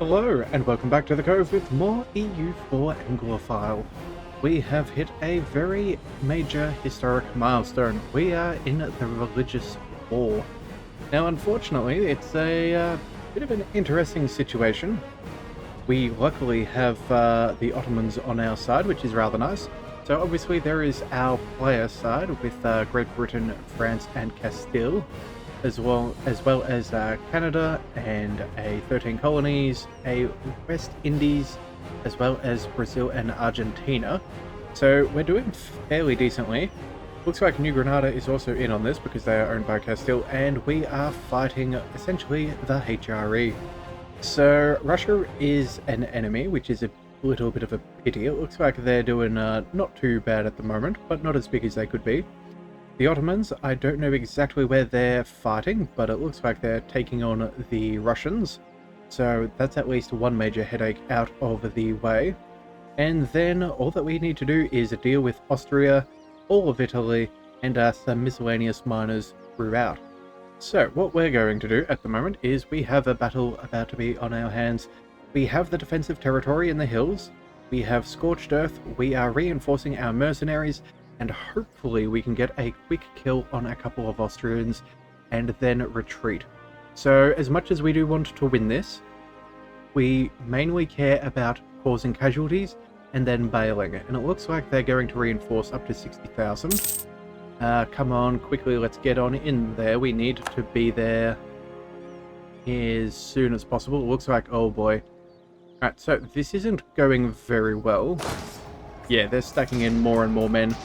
Hello, and welcome back to the Cove with more EU4 Anglophile. We have hit a very major historic milestone. We are in the religious war. Now, unfortunately, it's a bit of an interesting situation. We luckily have the Ottomans on our side, which is rather nice. So obviously there is our player side with Great Britain, France, and Castile, as well as Canada and 13 colonies, a West Indies, as well as Brazil and Argentina. So we're doing fairly decently. Looks like New Granada is also in on this because they are owned by Castile, and we are fighting essentially the HRE. So Russia is an enemy, which is a little bit of a pity. It looks like they're doing not too bad at the moment, but not as big as they could be. The Ottomans, I don't know exactly where they're fighting, but it looks like they're taking on the Russians. So that's at least one major headache out of the way. And then all that we need to do is deal with Austria, all of Italy, and some miscellaneous minors throughout. So what we're going to do at the moment is we have a battle about to be on our hands. We have the defensive territory in the hills, we have scorched earth, we are reinforcing our mercenaries, and hopefully we can get a quick kill on a couple of Austrians and then retreat. So as much as we do want to win this, we mainly care about causing casualties and then bailing, and it looks like they're going to reinforce up to 60,000. Come on, quickly, let's get on in there. We need to be there as soon as possible. It looks like, oh boy. Alright, so this isn't going very well. Yeah, they're stacking in more and more men.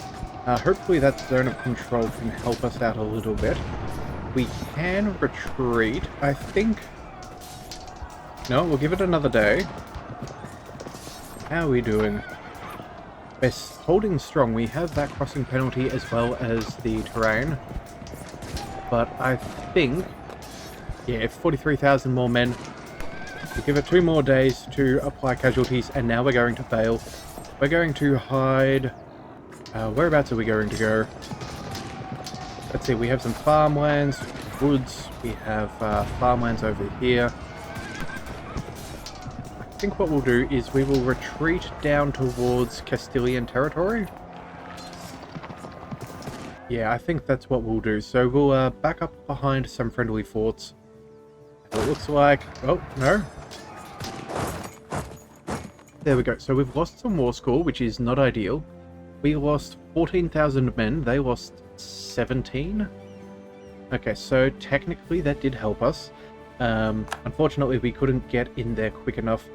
Hopefully that zone of control can help us out a little bit. We can retreat, I think. No, we'll give it another day. How are we doing? We're holding strong. We have that crossing penalty as well as the terrain. But I think, yeah, 43,000 more men. We give it 2 more days to apply casualties, and now we're going to bail. We're going to hide. Whereabouts are we going to go? Let's see, we have some farmlands, woods, we have farmlands over here. I think what we'll do is we will retreat down towards Castilian territory. Yeah, I think that's what we'll do. So we'll back up behind some friendly forts. It looks like... oh, no. There we go. So we've lost some war score, which is not ideal. We lost 14,000 men. They lost 17. Okay, so technically that did help us. Unfortunately, we couldn't get in there quick enough.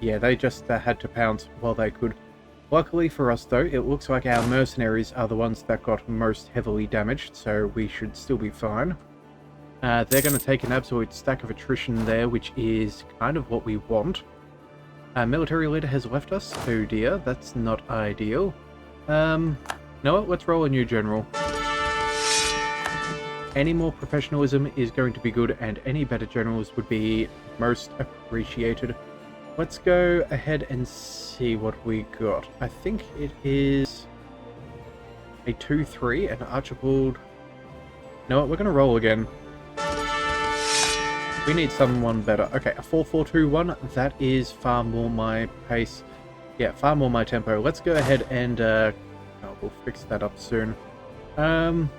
Yeah, they just had to pounce while they could. Luckily for us, though, it looks like our mercenaries are the ones that got most heavily damaged, so we should still be fine. They're going to take an absolute stack of attrition there, which is kind of what we want. Our military leader has left us. Oh dear, that's not ideal. You know what? Let's roll a new general. Any more professionalism is going to be good, and any better generals would be most appreciated. Let's go ahead and see what we got. I think it is a 2-3, and Archibald... You know what? We're going to roll again. We need someone better. Okay, a 4-4-2-1. That is far more my pace. Yeah, far more my tempo. Let's go ahead and... oh, we'll fix that up soon. Alright,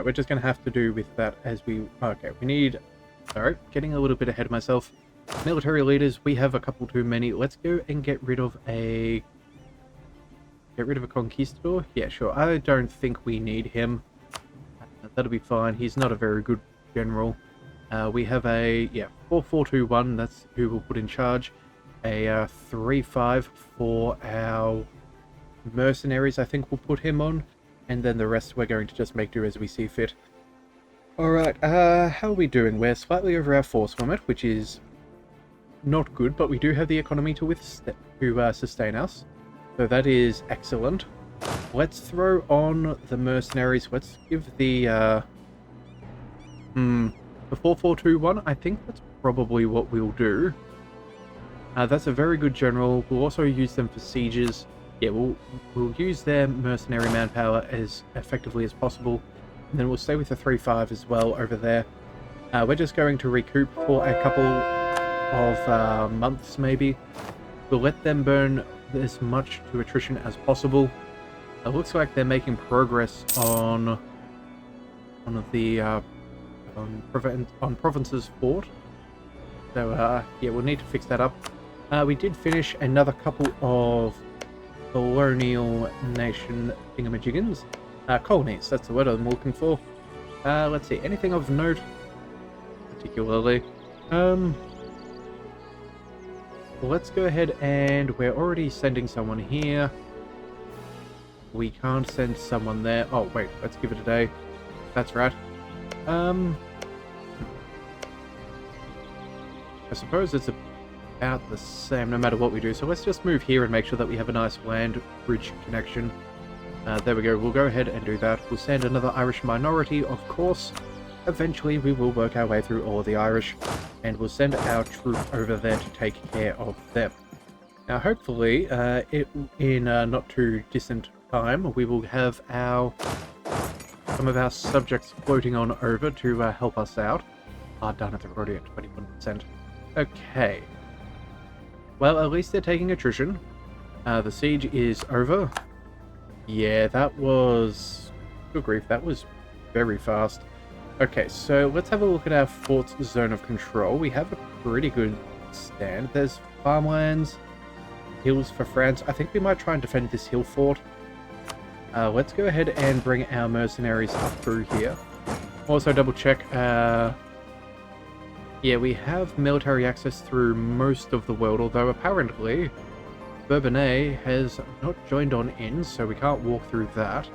we're just going to have to do with that as we... okay, we need... Alright, getting a little bit ahead of myself. Military leaders, we have a couple too many. Let's go and get rid of a... Get rid of a conquistador? Yeah, sure. I don't think we need him. That'll be fine. He's not a very good general. We have a... yeah, 4-4-2-1. That's who we'll put in charge. A 3-5 for our mercenaries, I think we'll put him on. And then the rest we're going to just make do as we see fit. Alright, how are we doing? We're slightly over our force limit, which is not good, but we do have the economy to sustain us. So that is excellent. Let's throw on the mercenaries. Let's give the 4-4-2-1. I think that's probably what we'll do. That's a very good general. We'll also use them for sieges. Yeah, we'll use their mercenary manpower as effectively as possible. And then we'll stay with the 3-5 as well over there. We're just going to recoup for a couple of months, maybe. We'll let them burn as much to attrition as possible. It looks like they're making progress on one of the on Province's fort. So yeah, we'll need to fix that up. We did finish another couple of colonial nation thingamajiggins. Colonies, that's the word I'm looking for. Let's see, anything of note particularly? Let's go ahead, and we're already sending someone here. We can't send someone there. Oh wait, let's give it a day. That's right. I suppose it's about the same no matter what we do, so let's just move here and make sure that we have a nice land bridge connection. There we go, we'll go ahead and do that. We'll send another Irish minority, of course. Eventually we will work our way through all of the Irish, and we'll send our troop over there to take care of them. Now hopefully, in not too distant time, we will have some of our subjects floating on over to help us out. Darn it, they're already at 21%. Okay. Well, at least they're taking attrition. The siege is over. Yeah, that was... good grief, that was very fast. Okay, so let's have a look at our fort's zone of control. We have a pretty good stand. There's farmlands, hills for France. I think we might try and defend this hill fort. Let's go ahead and bring our mercenaries up through here. Also double check, yeah, we have military access through most of the world, although apparently Bourbonnais has not joined on in, so we can't walk through that.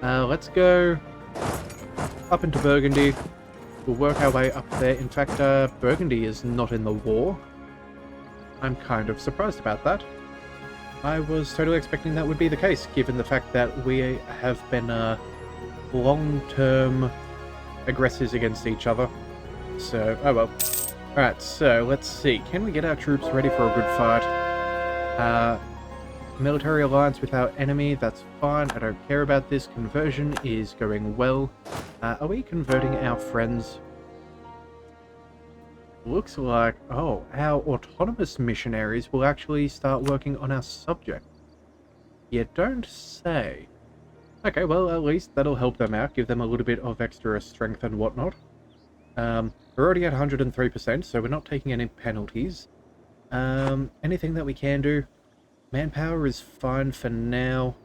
Let's go up into Burgundy. We'll work our way up there. In fact, Burgundy is not in the war. I'm kind of surprised about that. I was totally expecting that would be the case, given the fact that we have been long-term aggressors against each other. So, oh well. Alright, so let's see. Can we get our troops ready for a good fight? Military alliance with our enemy, that's fine. I don't care about this. Conversion is going well. Are we converting our friends? Looks like, oh, our autonomous missionaries will actually start working on our subject. You don't say. Okay, well, at least that'll help them out, give them a little bit of extra strength and whatnot. We're already at 103%, so we're not taking any penalties. Anything that we can do? Manpower is fine for now.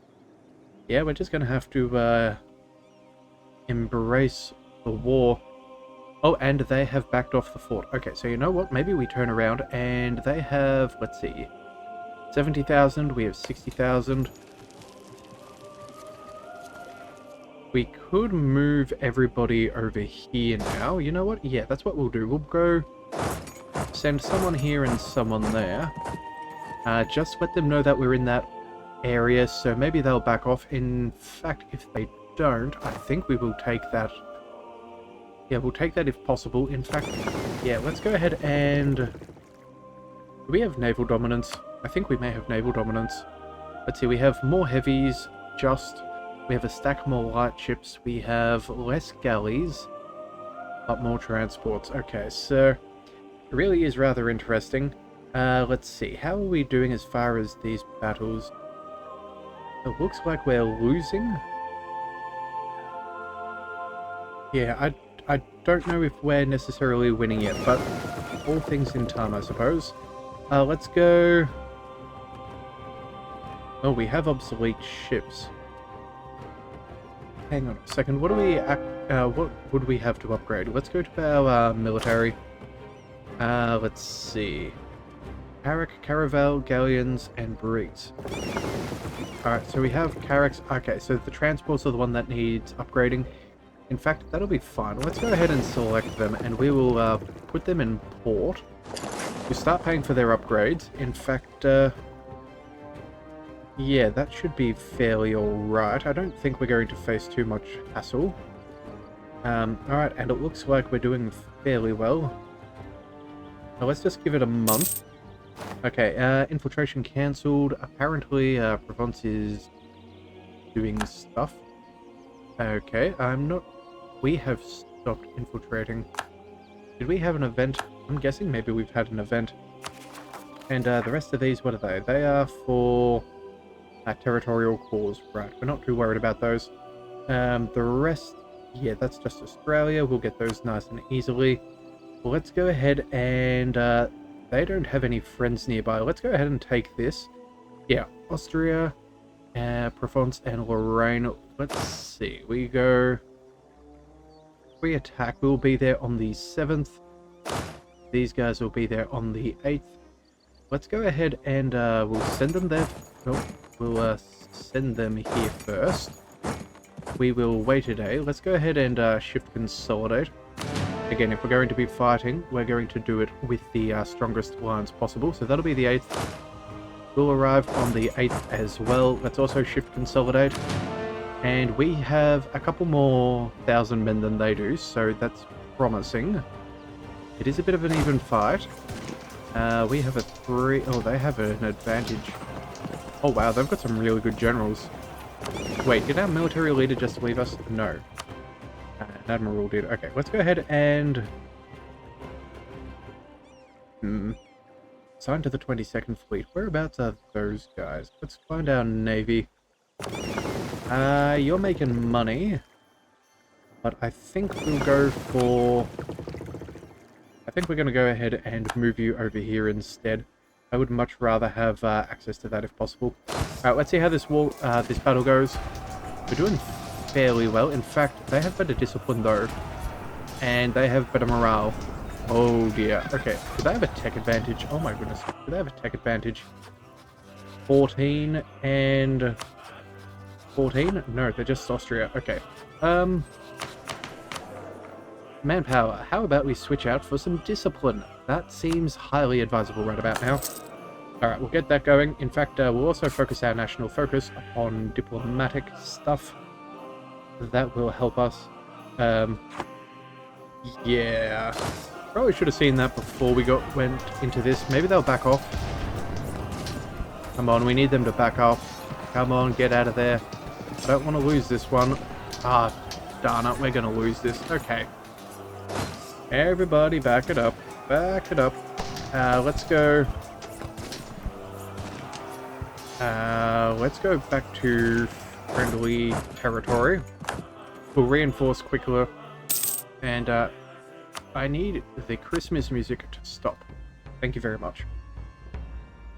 Yeah, we're just going to have to embrace the war. Oh, and they have backed off the fort. Okay, so you know what? Maybe we turn around and they have, let's see, 70,000. We have 60,000. We could move everybody over here now. You know what? Yeah, that's what we'll do. We'll go send someone here and someone there. Just let them know that we're in that area, so maybe they'll back off. In fact, if they don't, I think we will take that. Yeah, we'll take that if possible. In fact, yeah, let's go ahead and... do we have naval dominance? I think we may have naval dominance. Let's see, we have more heavies, we have a stack more light ships, we have less galleys, but more transports. Okay, so it really is rather interesting. Let's see, how are we doing as far as these battles? It looks like we're losing. Yeah, I don't know if we're necessarily winning yet, but all things in time, I suppose. Let's go... oh, we have obsolete ships. Hang on a second, what would we have to upgrade? Let's go to our military. Let's see. Carrack, Caravel, Galleons, and Brigs. Alright, so we have Carracks. Okay, so the transports are the one that needs upgrading. In fact, that'll be fine. Let's go ahead and select them, and we will put them in port. We'll start paying for their upgrades. In fact, yeah, that should be fairly alright. I don't think we're going to face too much hassle. Alright, and it looks like we're doing fairly well. Now let's just give it a month. Okay, infiltration cancelled. Apparently, Provence is doing stuff. Okay, I'm not... we have stopped infiltrating. Did we have an event? I'm guessing maybe we've had an event. And the rest of these, what are they? They are for territorial cause. Right, we're not too worried about those. The rest, yeah, that's just Australia. We'll get those nice and easily. Well, let's go ahead and they don't have any friends nearby. Let's go ahead and take this. Yeah, Austria, Provence, and Lorraine. Let's see. We go. We attack. We'll be there on the 7th. These guys will be there on the 8th. Let's go ahead and we'll send them there. Oh, we'll send them here first. We will wait a day. Let's go ahead and shift consolidate. Again, if we're going to be fighting, we're going to do it with the strongest alliance possible. So that'll be the 8th. We'll arrive on the 8th as well. Let's also shift consolidate. And we have a couple more 1,000 men than they do, so that's promising. It is a bit of an even fight. We have a 3... Oh, they have an advantage. Oh, wow, they've got some really good generals. Wait, did our military leader just leave us? No. An admiral did. Okay, let's go ahead and... Sign to the 22nd Fleet. Whereabouts are those guys? Let's find our navy. You're making money. But I think we'll go for... I think we're going to go ahead and move you over here instead. I would much rather have access to that if possible. Alright, let's see how this battle goes. We're doing fairly well. In fact, they have better discipline though. And they have better morale. Oh dear. Okay, do they have a tech advantage? Oh my goodness. Do they have a tech advantage? 14 and... 14? No, they're just Austria. Okay. Manpower. How about we switch out for some discipline? That seems highly advisable right about now. Alright, we'll get that going. In fact, we'll also focus our national focus on diplomatic stuff. That will help us. Yeah. Probably should have seen that before we went into this. Maybe they'll back off. Come on, we need them to back off. Come on, get out of there. I don't want to lose this one. Ah, darn it, we're going to lose this. Okay. Everybody back it up. Back it up. Let's go... let's go back to friendly territory. We'll reinforce quicker. And, I need the Christmas music to stop. Thank you very much.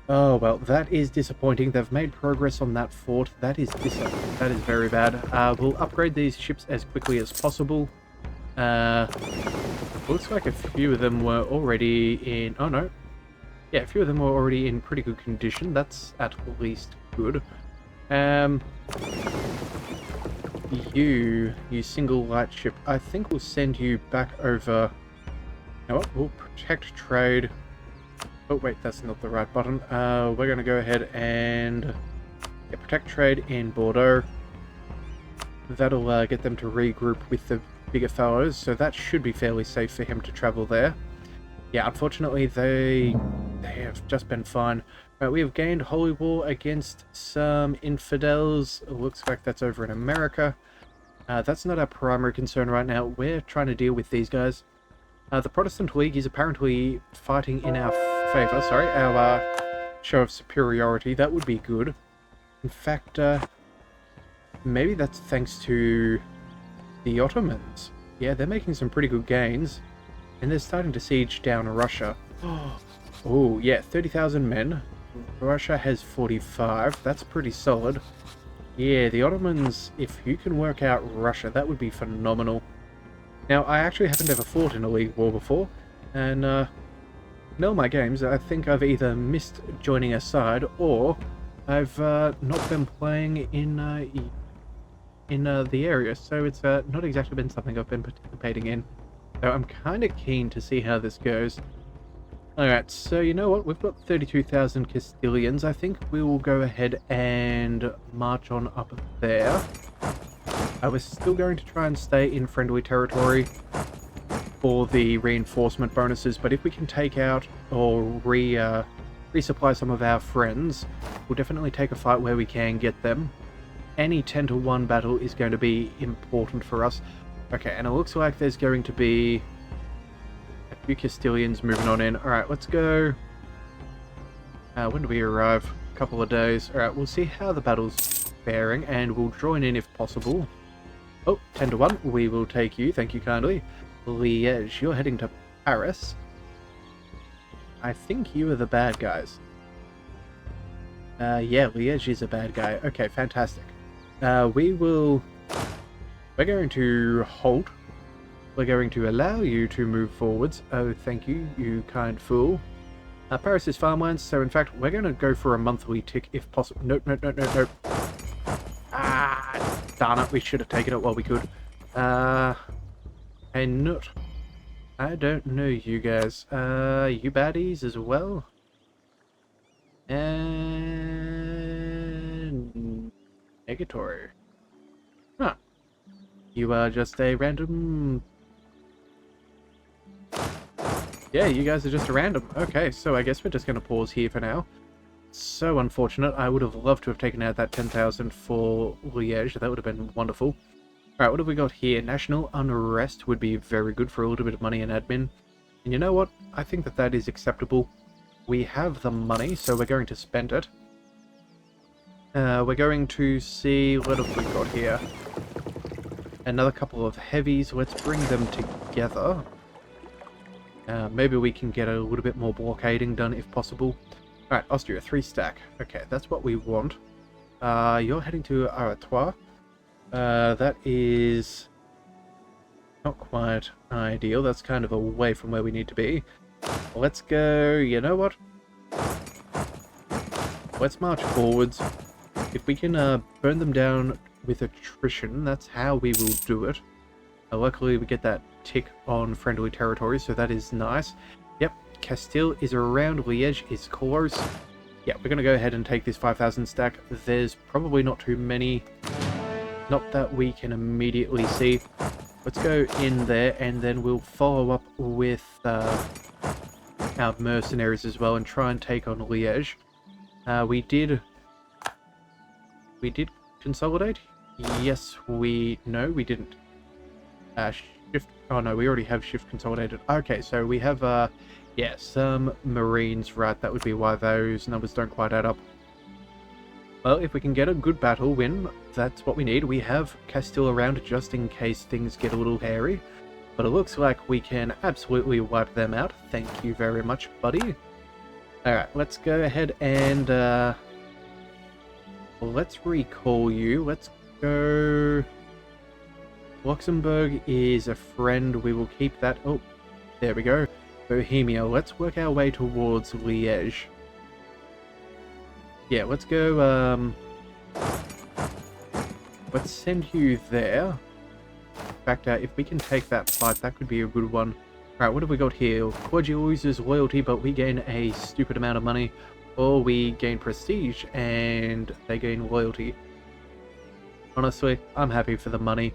Oh, well, that is disappointing. They've made progress on that fort. That is very bad. We'll upgrade these ships as quickly as possible. Looks like a few of them were already in... Oh, no. Yeah, a few of them were already in pretty good condition. That's at least good. You single light ship. I think we'll send you back over... You know what? We'll protect trade. Oh, wait, that's not the right button. We're going to go ahead and protect trade in Bordeaux. That'll get them to regroup with the bigger fellows, so that should be fairly safe for him to travel there. Yeah, unfortunately, they have just been fine. We have gained holy war against some infidels. It looks like that's over in America. That's not our primary concern right now. We're trying to deal with these guys. The Protestant League is apparently fighting in our favor. Sorry, our show of superiority. That would be good. In fact, maybe that's thanks to the Ottomans. Yeah, they're making some pretty good gains. And they're starting to siege down Russia. Oh, yeah, 30,000 men. Russia has 45. That's pretty solid. Yeah, the Ottomans, if you can work out Russia, that would be phenomenal. Now, I actually haven't ever fought in a league war before. And, in all my games, I think I've either missed joining a side, or I've not been playing in the area. So it's not exactly been something I've been participating in. So I'm kind of keen to see how this goes. Alright, so you know what? We've got 32,000 Castilians. I think we will go ahead and march on up there. I was still going to try and stay in friendly territory for the reinforcement bonuses, but if we can take out or resupply some of our friends, we'll definitely take a fight where we can get them. Any 10-to-1 battle is going to be important for us. Okay, and it looks like there's going to be a few Castilians moving on in. Alright, let's go. When do we arrive? A couple of days. Alright, we'll see how the battle's faring, and we'll join in if possible. Oh, 10 to 1. We will take you. Thank you kindly. Liège, you're heading to Paris. I think you are the bad guys. Yeah, Liège is a bad guy. Okay, fantastic. We're going to halt. We're going to allow you to move forwards. Oh, thank you, you kind fool. Paris is farmlands, so in fact, we're going to go for a monthly tick if possible. Nope, nope, nope, nope, nope. Ah, darn it, we should have taken it while we could. Hey, nut. I don't know you guys. You baddies as well? And... negatory. Huh. You are just a random... Yeah, you guys are just a random. Okay, so I guess we're just going to pause here for now. So unfortunate. I would have loved to have taken out that 10,000 for Liège. That would have been wonderful. Alright, what have we got here? National unrest would be very good for a little bit of money and admin. And you know what? I think that that is acceptable. We have the money, so we're going to spend it. We're going to see... what have we got here? Another couple of heavies. Let's bring them together. Maybe we can get a little bit more blockading done if possible. Alright, Austria, 3 stack. Okay, that's what we want. You're heading to Artois. That is not quite ideal. That's kind of away from where we need to be. Let's go... you know what? Let's march forwards. If we can burn them down with attrition, that's how we will do it. Luckily, we get that tick on friendly territory, so that is nice. Yep, Castile is around, Liège is close. Yeah, we're going to go ahead and take this 5,000 stack. There's probably not too many, not that we can immediately see. Let's go in there, and then we'll follow up with our mercenaries as well and try and take on Liège. We did consolidate? Yes, no, we didn't. Shift... oh no, we already have shift consolidated. Okay, so we have, yeah, some marines, right, that would be why those numbers don't quite add up. Well, if we can get a good battle win, that's what we need. We have Castile around just in case things get a little hairy, but it looks like we can absolutely wipe them out. Thank you very much, buddy. Alright, let's go ahead and, let's recall you. Let's go... Luxembourg is a friend. We will keep that. Oh, there we go. Bohemia. Let's work our way towards Liège. Yeah, let's go, let's send you there. In fact, if we can take that fight, that could be a good one. Alright, what have we got here? Cordial loses loyalty, but we gain a stupid amount of money. Or we gain prestige, and they gain loyalty. Honestly, I'm happy for the money.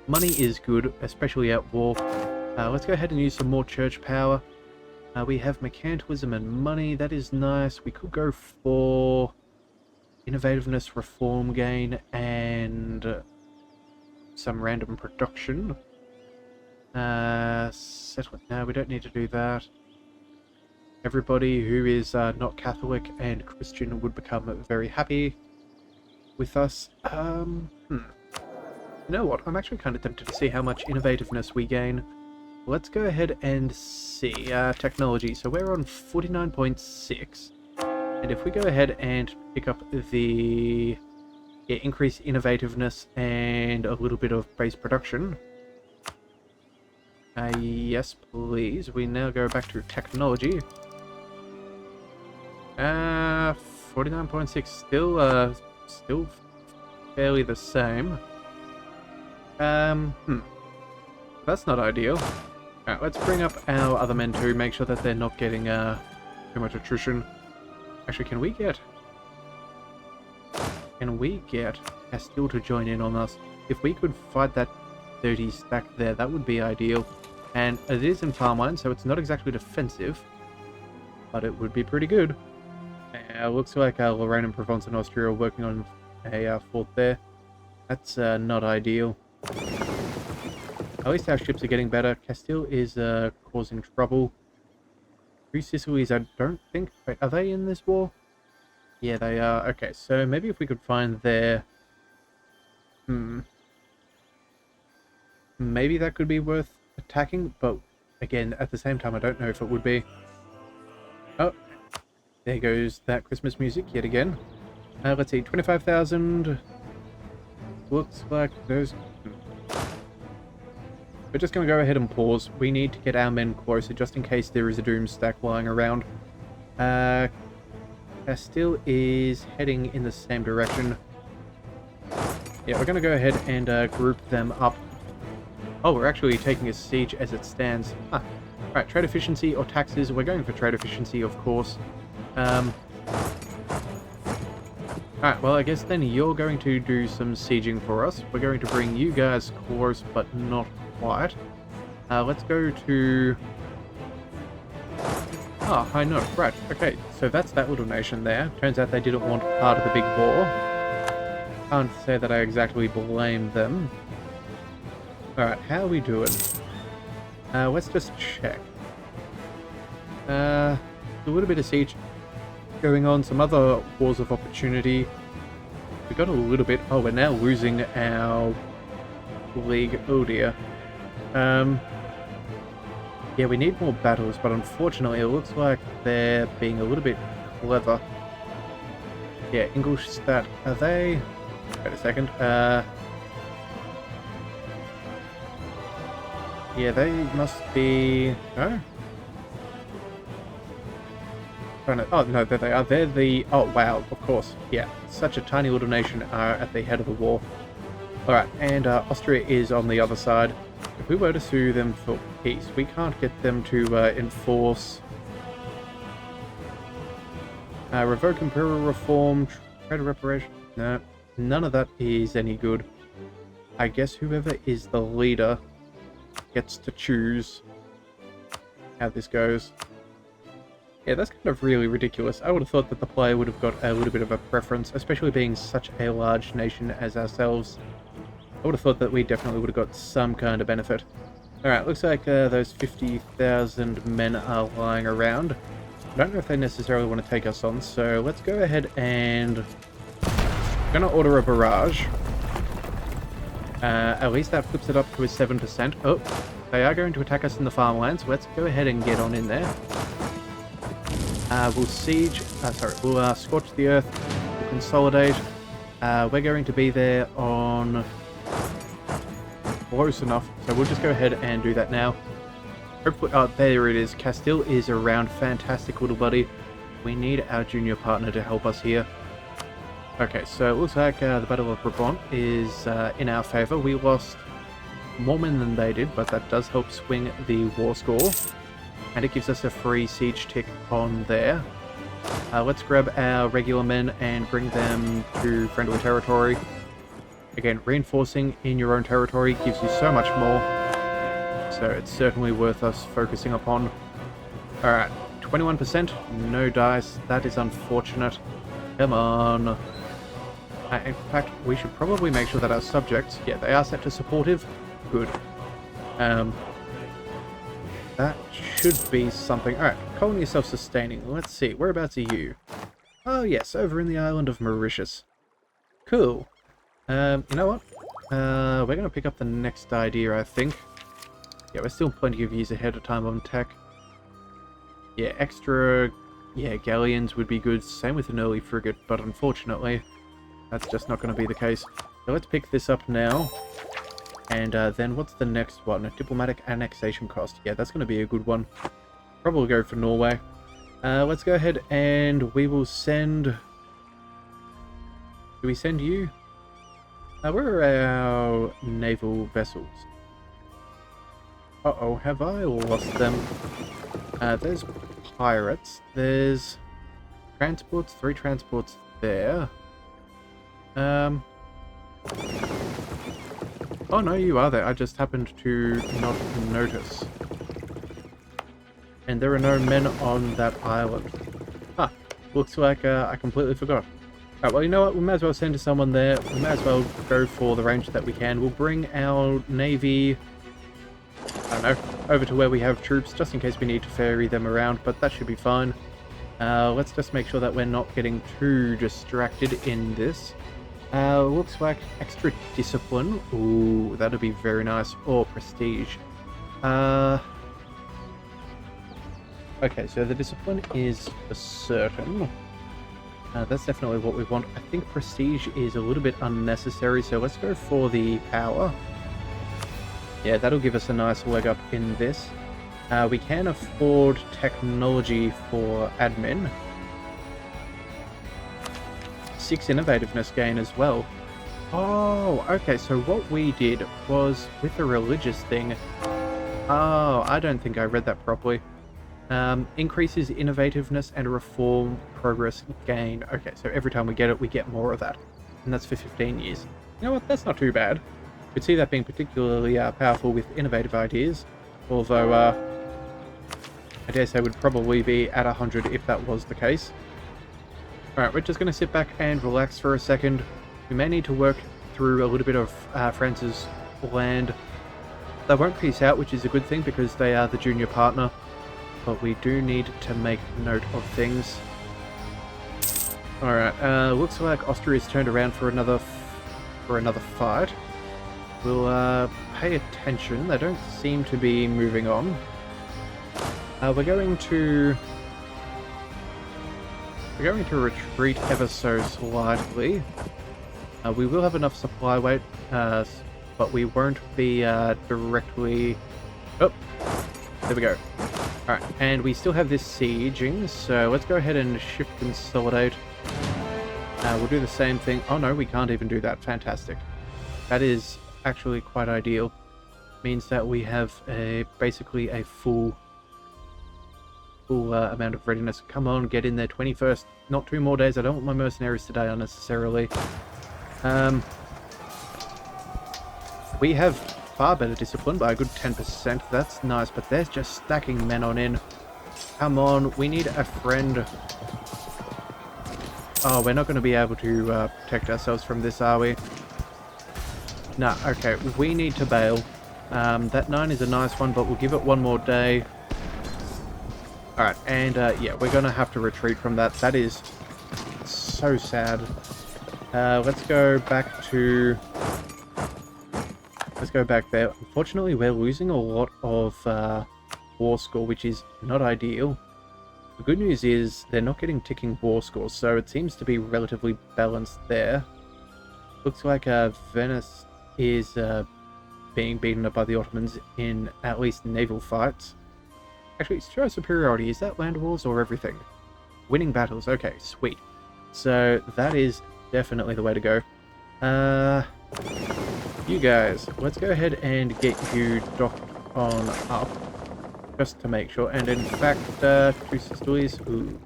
Money is good, especially at war. Let's go ahead and use some more church power. We have mercantilism and money. That is nice. We could go for innovativeness, reform gain, and some random production. Settlement. No, we don't need to do that. Everybody who is not Catholic and Christian would become very happy with us. You know what? I'm actually kind of tempted to see how much innovativeness we gain. Let's go ahead and see. Technology. So we're on 49.6. And if we go ahead and pick up the... yeah, increase innovativeness and a little bit of base production. Yes, please. We now go back to technology. 49.6. Still fairly the same. That's not ideal. Alright, let's bring up our other men too, make sure that they're not getting too much attrition. Actually, can we get Castile to join in on us? If we could fight that 30 stack there, that would be ideal. And it is in farmland, so it's not exactly defensive, but it would be pretty good. Looks like Lorraine and Provence and Austria are working on a fort there. That's not ideal. At least our ships are getting better. Castile is causing trouble. Three Sicilies, I don't think... Wait, are they in this war? Yeah, they are. Okay, so maybe if we could find their... Maybe that could be worth attacking, but again, at the same time, I don't know if it would be. Oh, there goes that Christmas music yet again. Let's see, 25,000. Looks like those... We're just going to go ahead and pause. We need to get our men closer, just in case there is a doom stack lying around. Castile is heading in the same direction. Yeah, we're going to go ahead and group them up. Oh, we're actually taking a siege as it stands. Ah, right, trade efficiency or taxes. We're going for trade efficiency, of course. Alright, well, I guess then you're going to do some sieging for us. We're going to bring you guys close, but not quite. Let's go to... Oh, I know. Right, okay. So that's that little nation there. Turns out they didn't want part of the big war. Can't say that I exactly blame them. Alright, how are we doing? Let's just check. A little bit of siege going on, some other wars of opportunity. We got a little bit... Oh, we're now losing our league. Oh dear. Yeah, we need more battles, but unfortunately it looks like they're being a little bit clever. Yeah, Ingolstadt, are they... Wait a second, yeah, they must be... No? Oh, no, there they are. They're the... Oh, wow, of course. Yeah, such a tiny little nation are at the head of the war. Alright, and Austria is on the other side. If we were to sue them for peace, we can't get them to enforce... revoke imperial reform, trade reparation... No, none of that is any good. I guess whoever is the leader gets to choose how this goes. Yeah, that's kind of really ridiculous. I would have thought that the player would have got a little bit of a preference, especially being such a large nation as ourselves. I would have thought that we definitely would have got some kind of benefit. Alright, looks like those 50,000 men are lying around. I don't know if they necessarily want to take us on, so let's go ahead and... I'm gonna order a barrage. At least that flips it up to a 7%. Oh, they are going to attack us in the farmlands. Let's go ahead and get on in there. We'll siege... we'll scorch the earth. We'll consolidate. We're going to be there on... close enough, so we'll just go ahead and do that now. Hopefully... Oh, there it is. Castile is around. Fantastic, little buddy. We need our junior partner to help us here. Okay, so it looks like the Battle of Brabant is in our favour. We lost more men than they did, but that does help swing the war score. And it gives us a free siege tick on there. Let's grab our regular men and bring them to friendly territory. Again, reinforcing in your own territory gives you so much more. So it's certainly worth us focusing upon. Alright, 21%, no dice. That is unfortunate. Come on. In fact, we should probably make sure that our subjects, yeah, they are set to supportive. Good. That should be something. Alright, colony self-sustaining. Let's see, whereabouts are you? Oh yes, over in the island of Mauritius. Cool. You know what? We're going to pick up the next idea, I think. Yeah, we're still plenty of years ahead of time on tech. Yeah, extra... Yeah, galleons would be good. Same with an early frigate, but unfortunately, that's just not going to be the case. So let's pick this up now. And then what's the next one? A diplomatic annexation cost. Yeah, that's going to be a good one. Probably go for Norway. Let's go ahead and we will send... Do we send you? Where are our naval vessels? Uh-oh, have I lost them? There's pirates. There's transports, 3 transports there. Oh no, you are there. I just happened to not notice. And there are no men on that island. Ah, looks like I completely forgot. Alright, well, you know what? We might as well send someone there. We might as well go for the range that we can. We'll bring our navy I don't know, over to where we have troops, just in case we need to ferry them around, but that should be fine. Let's just make sure that we're not getting too distracted in this. Looks like extra discipline. Ooh, that'd be very nice. Or prestige. Okay, so the discipline is for certain. That's definitely what we want. I think prestige is a little bit unnecessary, so let's go for the power. Yeah, that'll give us a nice leg up in this. We can afford technology for admin. 6 innovativeness gain as well. Oh, okay, so what we did was with the religious thing. Oh, I don't think I read that properly. Increases innovativeness and reform progress gain. Okay, so every time we get it, we get more of that. And that's for 15 years. You know what, that's not too bad. Could see that being particularly powerful with innovative ideas. Although, I dare say would probably be at 100 if that was the case. Alright, we're just going to sit back and relax for a second. We may need to work through a little bit of France's land. They won't peace out, which is a good thing because they are the junior partner. But we do need to make note of things. Alright, looks like Austria's turned around for another fight. We'll pay attention. They don't seem to be moving on. We're going to retreat ever so slightly. We will have enough supply weight, but we won't be directly... Oh, there we go. Alright, and we still have this sieging, so let's go ahead and shift consolidate. We'll do the same thing. Oh no, we can't even do that. Fantastic. That is actually quite ideal. Means that we have basically a full amount of readiness. Come on, get in there. 21st. Not 2 more days. I don't want my mercenaries to die unnecessarily. We have far better discipline by a good 10%. That's nice, but there's just stacking men on in. Come on, we need a friend. Oh, we're not going to be able to protect ourselves from this, are we? No, okay, we need to bail. That 9 is a nice one, but we'll give it 1 more day. Alright, and yeah, we're going to have to retreat from that. That is so sad. Let's go back to... Let's go back there. Unfortunately, we're losing a lot of war score, which is not ideal. The good news is they're not getting ticking war scores, so it seems to be relatively balanced there. Looks like Venice is being beaten up by the Ottomans in at least naval fights. Actually, show superiority. Is that land wars or everything? Winning battles. Okay, sweet. So that is definitely the way to go. You guys, let's go ahead and get you docked on up. Just to make sure. And in fact, two sisterlies. Ooh.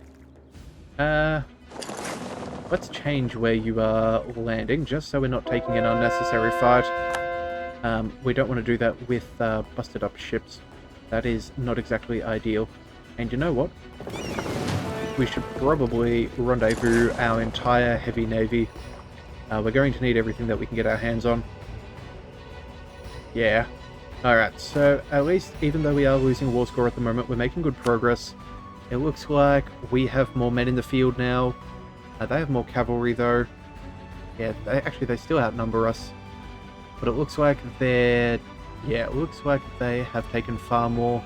Let's change where you are landing, just so we're not taking an unnecessary fight. We don't want to do that with busted up ships. That is not exactly ideal. And you know what? We should probably rendezvous our entire heavy navy. We're going to need everything that we can get our hands on. Yeah. Alright, so at least even though we are losing war score at the moment, we're making good progress. It looks like we have more men in the field now. They have more cavalry though. Yeah, they still outnumber us. But it looks like they're... Yeah, it looks like they have taken far more...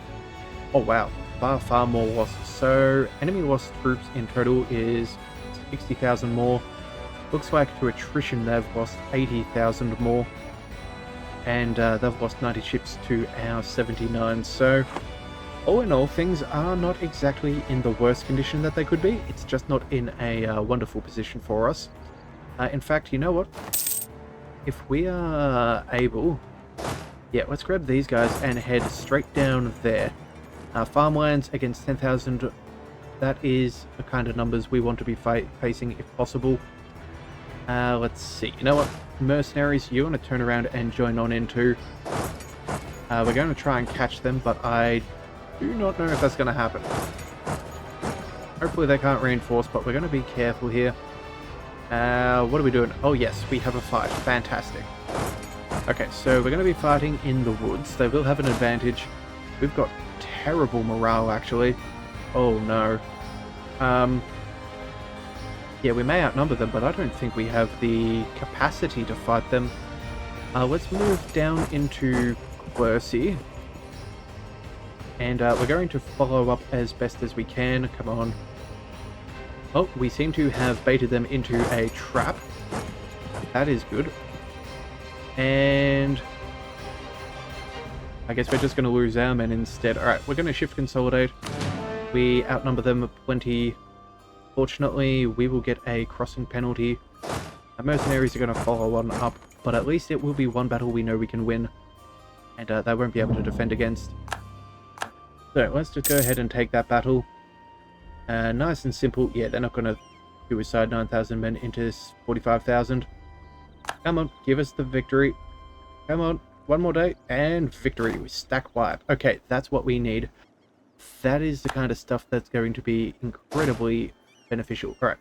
Oh wow, far more losses. So, enemy lost troops in total is 60,000 more. Looks like to attrition they've lost 80,000 more. And they've lost 90 ships to our 79. So, all in all, things are not exactly in the worst condition that they could be. It's just not in a wonderful position for us. In fact, you know what? If we are able... Yeah, let's grab these guys and head straight down there. Farmlands against 10,000. That is the kind of numbers we want to be facing if possible. Let's see. You know what? Mercenaries, you want to turn around and join on in too. We're going to try and catch them, but I do not know if that's going to happen. Hopefully they can't reinforce, but we're going to be careful here. What are we doing? Oh yes, we have a fight. Fantastic. Okay, so we're going to be fighting in the woods. They will have an advantage. We've got terrible morale, actually. Oh, no. Yeah, we may outnumber them, but I don't think we have the capacity to fight them. Let's move down into Quercy. And we're going to follow up as best as we can. Come on. Oh, we seem to have baited them into a trap. That is good. And I guess we're just going to lose our men instead. Alright, we're going to shift consolidate. We outnumber them plenty. Fortunately, we will get a crossing penalty. Our mercenaries are going to follow on up, but at least it will be one battle we know we can win. And they won't be able to defend against. So, let's just go ahead and take that battle. Nice and simple. Yeah, they're not going to suicide 9,000 men into 45,000. Come on, give us the victory. Come on, one more day, and victory. We stack white. Okay, that's what we need. That is the kind of stuff that's going to be incredibly beneficial. Alright,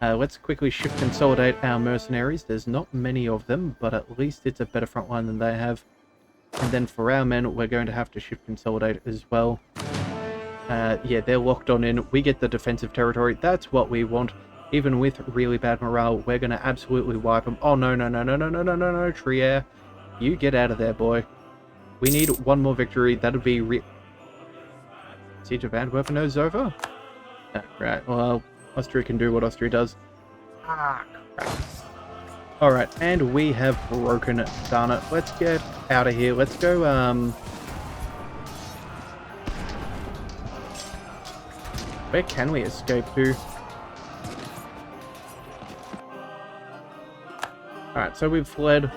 let's quickly shift consolidate our mercenaries. There's not many of them, but at least it's a better front line than they have. And then for our men, we're going to have to shift consolidate as well. Yeah, they're locked on in. We get the defensive territory. That's what we want. Even with really bad morale, we're going to absolutely wipe them. Oh, no, Trier. You get out of there, boy. We need one more victory. That'd be Siege of Antwerp is over? Right, well, Austria can do what Austria does. Ah, crap. Alright, and we have broken. Darn it. Let's get out of here. Let's go, where can we escape to? Alright, so we've fled.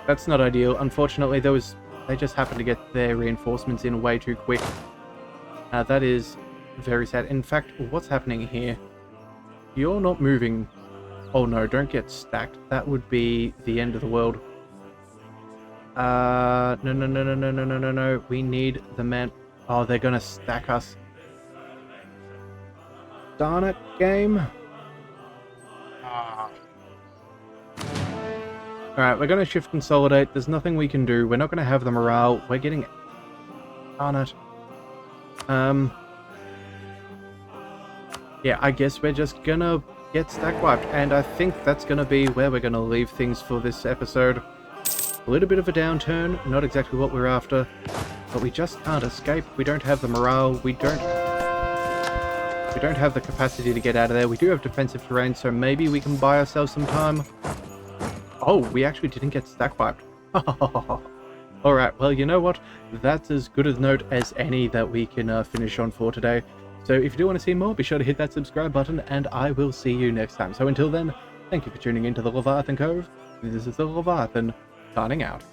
That's not ideal. Unfortunately, they just happened to get their reinforcements in way too quick. That is very sad. In fact, what's happening here? You're not moving. Oh no, don't get stacked. That would be the end of the world. No. We need the men. Oh, they're gonna stack us. Darn it, game. Alright, we're gonna shift consolidate. There's nothing we can do. We're not gonna have the morale. We're getting... Darn it. Yeah, I guess we're just gonna get stack wiped, and I think that's gonna be where we're gonna leave things for this episode. A little bit of a downturn, not exactly what we're after, but we just can't escape. We don't have the morale, we don't have the capacity to get out of there. We do have defensive terrain, so maybe we can buy ourselves some time. Oh, we actually didn't get stack wiped. Alright, well, you know what? That's as good a note as any that we can finish on for today. So if you do want to see more, be sure to hit that subscribe button, and I will see you next time. So until then, thank you for tuning into the Leviathan Cove. This is the Leviathan, signing out.